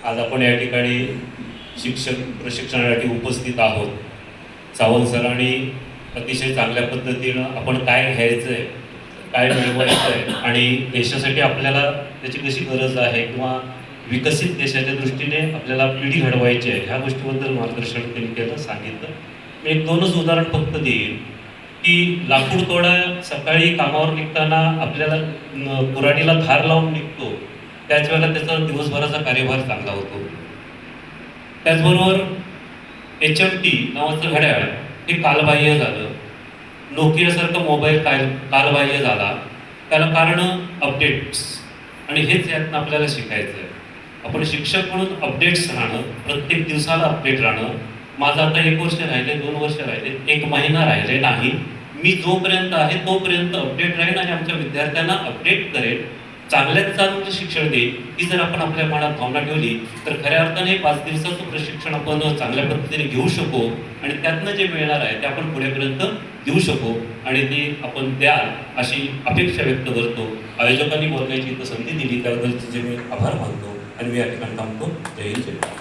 आज आपण या ठिकाणी शिक्षक प्रशिक्षणासाठी उपस्थित आहोत. सावंत सरांनी अतिशय चांगल्या पद्धतीनं आपण काय घ्यायचं आहे, काय मिळवायचं आहे आणि देशासाठी आपल्याला त्याची कशी गरज आहे किंवा विकसित देशाच्या दृष्टीने आपल्याला पिढी घडवायची आहे, ह्या गोष्टीबद्दल मार्गदर्शन त्यांनी केलं, सांगितलं. मी एक दोनच उदाहरण फक्त देईन की लाकूड तोडा सकाळी कामावर निघताना आपल्याला कुऱ्हाडीला धार लावून निघतो, त्याच वेळेला त्याचा दिवसभराचा कार्यभार चांगला होतो. त्याचबरोबर HMT नावाचं घड्याळ हे कालबाह्य झालं. नोकियासारखा मोबाईल कालबाह्य झाला. त्याला कारण अपडेट्स, आणि हेच यातनं आपल्याला शिकायचं आहे. आपण शिक्षक म्हणून अपडेट्स राहणं, प्रत्येक दिवसाला अपडेट राहणं. माझं आता 1 वर्ष राहिले, 2 वर्ष राहिले, 1 महिना राहिले नाही. मी जोपर्यंत आहे तोपर्यंत अपडेट राहीन आणि आमच्या विद्यार्थ्यांना अपडेट करेन, चांगल्यात चांगलं शिक्षण देईल. ही जर आपण आपल्या मनात भावना ठेवली तर खऱ्या अर्थाने 5 दिवसाचं प्रशिक्षण आपण चांगल्या पद्धतीने घेऊ शकू आणि त्यातनं जे मिळणार आहे ते आपण पुढेपर्यंत देऊ शकू आणि ते आपण द्याल अशी अपेक्षा व्यक्त करतो. आयोजकांनी बोलण्याची इथं संधी दिली त्याबद्दल तिचे मी आभार मानतो आणि मी या ठिकाणी थांबतो. जय हिंद, जय भारत.